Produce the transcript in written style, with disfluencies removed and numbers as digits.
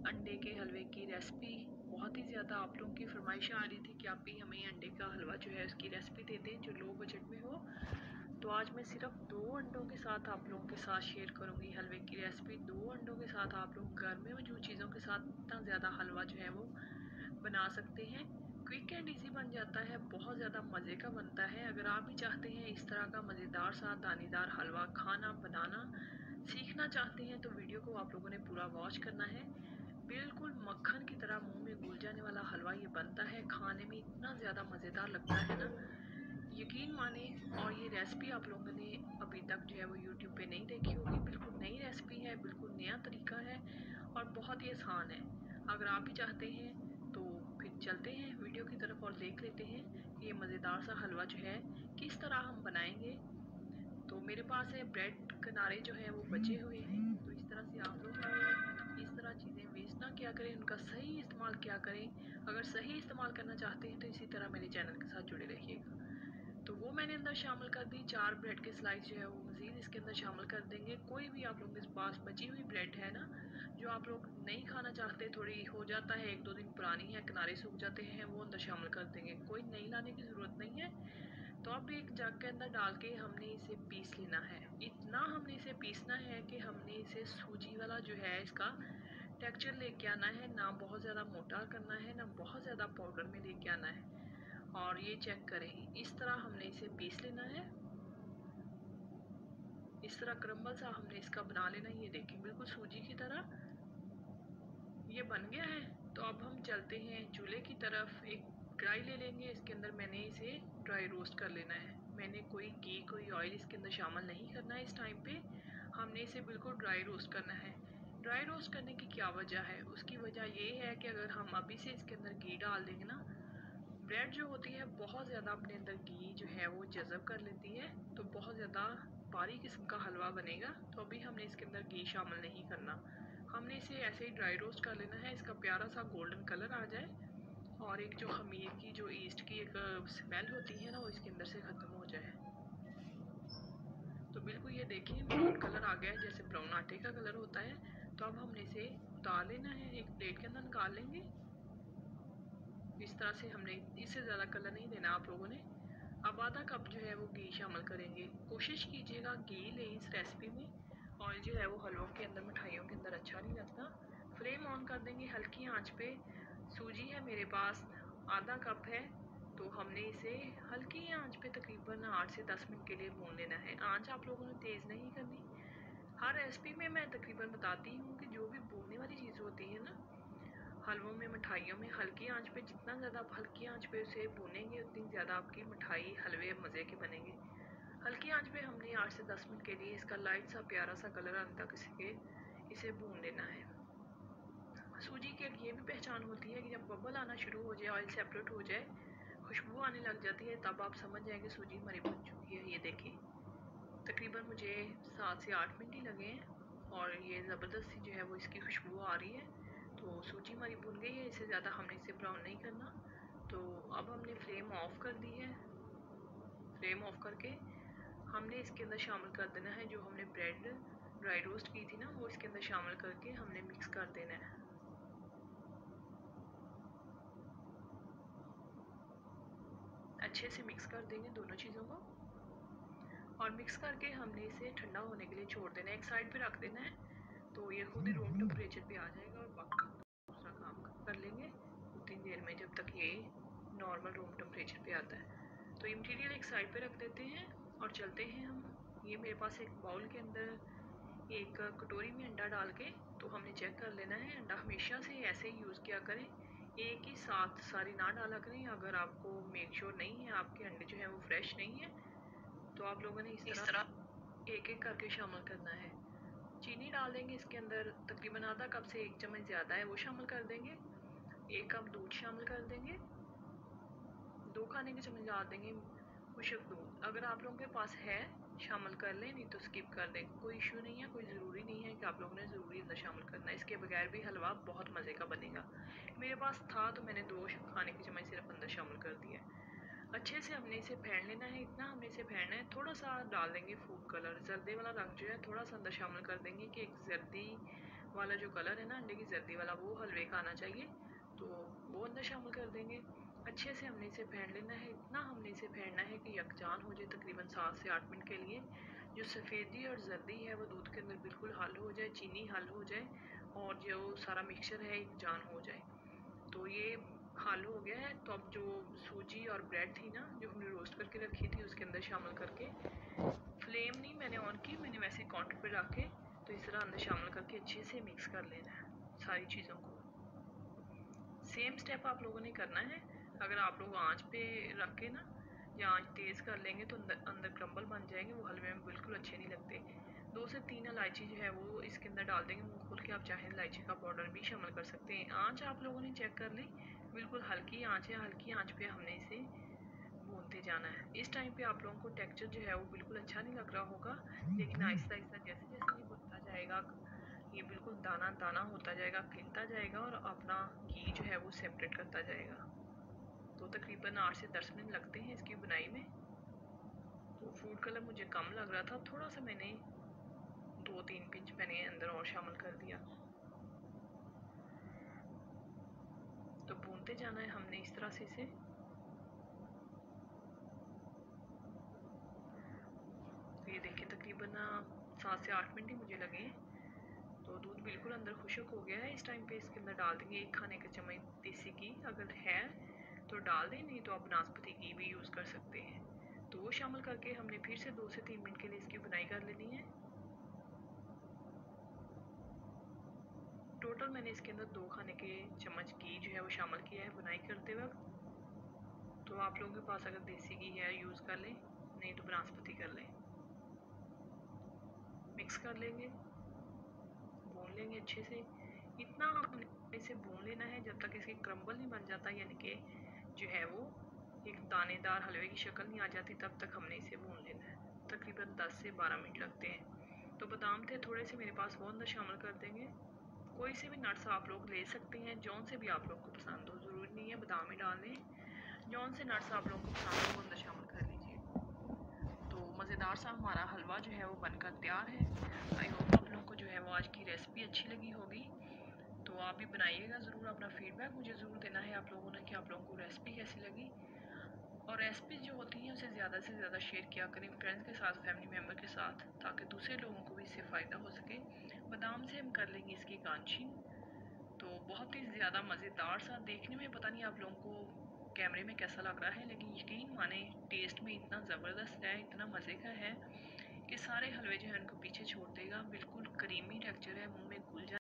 अंडे के हलवे की रेसिपी। बहुत ही ज़्यादा आप लोगों की फरमाइश आ रही थी कि आप भी हमें अंडे का हलवा जो है उसकी रेसिपी दे दें जो लो बजट में हो। तो आज मैं सिर्फ 2 अंडों के साथ आप लोगों के साथ शेयर करूंगी हलवे की रेसिपी। 2 अंडों के साथ आप लोग घर में मौजूद चीज़ों के साथ इतना ज़्यादा हलवा जो है वो बना सकते हैं। क्विक एंड इजी बन जाता है, बहुत ज़्यादा मज़े का बनता है। अगर आप भी चाहते हैं इस तरह का मज़ेदार सा दानेदार हलवा खाना बनाना सीखना चाहते हैं तो वीडियो को आप लोगों ने पूरा वॉच करना है। बिल्कुल मक्खन की तरह मुंह में घुल जाने वाला हलवा ये बनता है, खाने में इतना ज़्यादा मज़ेदार लगता है ना, यकीन माने। और ये रेसिपी आप लोगों ने अभी तक जो है वो यूट्यूब पे नहीं देखी होगी। बिल्कुल नई रेसिपी है, बिल्कुल नया तरीका है और बहुत ही आसान है। अगर आप भी चाहते हैं तो फिर चलते हैं वीडियो की तरफ और देख लेते हैं कि ये मज़ेदार सा हलवा जो है किस तरह हम बनाएंगे। तो मेरे पास है ब्रेड किनारे जो है वो बचे हुए हैं। तो इस तरह से आप लोग इस तरह चीज़ें वेस्ट ना किया करें, उनका सही इस्तेमाल किया करें। अगर सही इस्तेमाल करना चाहते हैं तो इसी तरह मेरे चैनल के साथ जुड़े रहिएगा। तो वो मैंने अंदर शामिल कर दी। 4 ब्रेड के स्लाइस जो है वो मज़ीद इसके अंदर शामिल कर देंगे। कोई भी आप लोगों के पास बची हुई ब्रेड है ना, जो आप लोग नहीं खाना चाहते, थोड़ी हो जाता है 1-2 दिन पुरानी है, किनारे सूख जाते हैं, वो अंदर शामिल कर देंगे। कोई नई लाने की ज़रूरत नहीं है। तो अब एक जग के अंदर डाल के हमने इसे पीस लेना है। इतना हमने इसे पीसना है कि हमने इसे सूजी वाला जो है इसका टेक्सचर लेके आना है, ना बहुत ज़्यादा मोटा करना है, ना बहुत ज़्यादा पाउडर में लेके आना है। और ये चेक करें, इस तरह हमने इसे पीस लेना है। इस तरह क्रम्बल सा हमने इसका बना लेना है। ये देखें बिल्कुल सूजी की तरह ये बन गया है। तो अब हम चलते हैं चूल्हे की तरफ। एक कढ़ाई ले लेंगे, इसके अंदर मैंने इसे ड्राई रोस्ट कर लेना है। मैंने कोई घी कोई ऑयल इसके अंदर शामिल नहीं करना है। इस टाइम पे हमने इसे बिल्कुल ड्राई रोस्ट करना है। ड्राई रोस्ट करने की क्या वजह है? उसकी वजह ये है कि अगर हम अभी से इसके अंदर घी डाल देंगे ना, ब्रेड जो होती है बहुत ज़्यादा अपने अंदर घी जो है वो जज़ब कर लेती है, तो बहुत ज़्यादा भारी किस्म का हलवा बनेगा। तो अभी हमने इसके अंदर घी शामिल नहीं करना, हमने इसे ऐसे ही ड्राई रोस्ट कर लेना है। इसका प्यारा सा गोल्डन कलर आ जाए और एक जो खमीर की जो ईस्ट की एक स्मेल होती है ना वो इसके अंदर से ख़त्म हो जाए। तो बिल्कुल ये देखिए ब्राउन कलर आ गया है, जैसे ब्राउन आटे का कलर होता है। तो अब हमने इसे उतार लेना है, एक प्लेट के अंदर निकाल लेंगे। इस तरह से हमने इससे ज़्यादा कलर नहीं देना आप लोगों ने। अब आधा कप जो है वो घी शामिल करेंगे। कोशिश कीजिएगा घी लें इस रेसिपी में। ऑयल जो है वो हलवों के अंदर मिठाइयों के अंदर अच्छा नहीं लगता। फ्लेम ऑन कर देंगे हल्की आंच पे। सूजी है मेरे पास आधा कप है, तो हमने इसे हल्की आंच पे तकरीबन 8 से 10 मिनट के लिए भून लेना है। आंच आप लोगों ने तेज़ नहीं करनी। हर रेसिपी में मैं तकरीबन बताती हूँ कि जो भी भूनने वाली चीज़ होती है ना, हलवों में मिठाइयों में हल्की आंच पे, जितना ज़्यादा आप हल्की आंच पे उसे भूनेंगे उतनी ज़्यादा आपकी मिठाई हलवे मज़े के बनेंगे। हल्की आंच पे हमने 8 से 10 मिनट के लिए इसका लाइट सा प्यारा सा कलर आने तक इसे भून लेना है। सूजी की एक ये भी पहचान होती है कि जब बबल आना शुरू हो जाए, ऑयल सेपरेट हो जाए, खुशबू आने लग जाती है, तब आप समझ जाएंगे सूजी हमारी बन चुकी है। ये देखिए तकरीबन मुझे 7 से 8 मिनट ही लगे हैं और ये ज़बरदस्त सी जो है वो इसकी खुशबू आ रही है। तो सूजी हमारी भुन गई है, इससे ज़्यादा हमने इसे ब्राउन नहीं करना। तो अब हमने फ्लेम ऑफ कर दी है। फ्लेम ऑफ करके हमने इसके अंदर शामिल कर देना है जो हमने ब्रेड ड्राई रोस्ट की थी ना, वो इसके अंदर शामिल करके हमने मिक्स कर देना है। अच्छे से मिक्स कर देंगे दोनों चीज़ों को और मिक्स करके हमने इसे ठंडा होने के लिए छोड़ देना है, एक साइड पे रख देना है। तो ये खुद ही रूम टेम्परेचर पे आ जाएगा और बाकी दूसरा काम कर लेंगे उतनी देर में जब तक ये नॉर्मल रूम टेम्परेचर पे आता है। तो ये मटेरियल एक साइड पे रख देते हैं और चलते हैं हम। ये मेरे पास एक बाउल के अंदर एक कटोरी में अंडा डाल के, तो हमने चेक कर लेना है। अंडा हमेशा से ऐसे ही यूज़ किया करें, एक ही साथ सारी ना डाला करें। अगर आपको मेक श्योर नहीं है आपके अंडे जो है वो फ्रेश नहीं है, तो आप लोगों ने इस तरह एक एक करके शामिल करना है। चीनी डाल देंगे इसके अंदर, तकरीबन आधा कप से 1 चम्मच ज़्यादा है वो शामिल कर देंगे। 1 कप दूध शामिल कर देंगे। 2 खाने के चम्मच डाल देंगे खुशक दूध। अगर आप लोगों के पास है शामिल कर लें, नहीं तो स्किप कर दें, कोई इशू नहीं है। कोई ज़रूरी नहीं है कि आप लोगों ने ज़रूरी अंदर शामिल करना है, इसके बगैर भी हलवा बहुत मज़े का बनेगा। मेरे पास था तो मैंने 2 खाने के चम्मच सिर्फ अंदर शामिल कर दिया। अच्छे से हमने इसे फेंट लेना है, इतना हमने इसे फेंटना है। थोड़ा सा डाल देंगे फूड कलर, जर्दे वाला रंग जो है थोड़ा सा अंदर शामिल कर देंगे कि एक जर्दी वाला जो कलर है ना अंडे की जर्दी वाला, वो हलवे का आना चाहिए, तो वो अंदर शामिल कर देंगे। अच्छे से हमने इसे फेंट लेना है, इतना हमने इसे फेंटना है कि यकजान हो जाए, तकरीबन 7 से 8 मिनट के लिए। जो सफ़ेदी और जर्दी है वो दूध के अंदर बिल्कुल हल हो जाए, चीनी हल हो जाए और जो सारा मिक्सचर है यकजान हो जाए। तो ये हल हो गया है। तो अब जो सूजी और ब्रेड थी ना जो हमने रोस्ट करके रखी थी उसके अंदर शामिल करके, फ्लेम नहीं मैंने ऑन की, मैंने वैसे काउंटर पे रख के तो इस तरह अंदर शामिल करके अच्छे से मिक्स कर लेना है सारी चीज़ों को। सेम स्टेप आप लोगों ने करना है। अगर आप लोग आंच पे रख के ना या आंच तेज़ कर लेंगे तो अंदर अंदर क्रम्बल बन जाएंगे, वो हलवे में बिल्कुल अच्छे नहीं लगते। 2 से 3 इलायची जो है वो इसके अंदर डाल देंगे मुँह खोल के। आप चाहें इलायची का पाउडर भी शामिल कर सकते हैं। आंच आप लोगों ने चेक कर ली, बिल्कुल हल्की आंच है, हल्की आंच पे हमने इसे भूनते जाना है। इस टाइम पे आप लोगों को टेक्सचर जो है वो बिल्कुल अच्छा नहीं लग रहा होगा, लेकिन आहिस्ता आहिस्ता जैसे जैसे ये बनता जाएगा ये बिल्कुल दाना दाना होता जाएगा, खिलता जाएगा और अपना घी जो है वो सेपरेट करता जाएगा। तो तकरीबन 8 से 10 मिनट लगते हैं इसकी बुनाई में। तो फूड कलर मुझे कम लग रहा था, थोड़ा सा मैंने 2-3 पिंच मैंने अंदर और शामिल कर दिया। तो भूनते जाना है हमने इस तरह से इसे। तो ये देखिए तकरीबन 7 से 8 मिनट ही मुझे लगे। तो दूध बिल्कुल अंदर खुश्क हो गया है। इस टाइम पे इसके अंदर डाल देंगे 1 खाने का चम्मच देसी घी, अगर है तो डाल दें, नहीं तो आप नाशपाती घी भी यूज़ कर सकते हैं। तो वो शामिल करके हमने फिर से 2 से 3 मिनट के लिए इसकी बुनाई कर लेनी है। टोटल मैंने इसके अंदर 2 खाने के चम्मच घी जो है वो शामिल किया है बुनाई करते वक्त। तो आप लोगों के पास अगर देसी घी है यूज़ कर लें, नहीं तो बनास्पति कर लें। मिक्स कर लेंगे, भून लेंगे अच्छे से। इतना हमने इसे भून लेना है जब तक इसकी क्रम्बल नहीं बन जाता, यानी कि जो है वो एक दानेदार हलवे की शक्ल नहीं आ जाती, तब तक हमने इसे भून लेना है। तकरीबन 10 से 12 मिनट लगते हैं। तो बादाम थे थोड़े से मेरे पास, वो अंदर शामिल कर देंगे। कोई से भी नट्स आप लोग ले सकते हैं, जौन से भी आप लोग को पसंद हो, ज़रूरी नहीं है बादाम ही डालने। जौन से नट्स आप लोगों को पसंद हो वो अंदर शामिल कर लीजिए। तो मज़ेदार सा हमारा हलवा जो है वो बनकर तैयार है। आई होप आप लोगों को जो है वो आज की रेसिपी अच्छी लगी होगी। तो आप भी बनाइएगा ज़रूर, अपना फीडबैक मुझे ज़रूर देना है आप लोगों ने कि आप लोगों को रेसिपी कैसी लगी। और रेसिपी जो होती हैं उसे ज़्यादा से ज़्यादा शेयर किया करें फ्रेंड्स के साथ, फैमिली मेम्बर के साथ, ताकि दूसरे लोगों को भी इससे फ़ायदा हो सके। बादाम से हम कर लेंगे इसकी गार्निशिंग। तो बहुत ही ज़्यादा मज़ेदार सा, देखने में पता नहीं आप लोगों को कैमरे में कैसा लग रहा है, लेकिन यकीन माने टेस्ट में इतना ज़बरदस्त है, इतना मज़े का है कि सारे हलवे जो है उनको पीछे छोड़ देगा। बिल्कुल क्रीमी टेक्सचर है, मुंह में घुल जाए।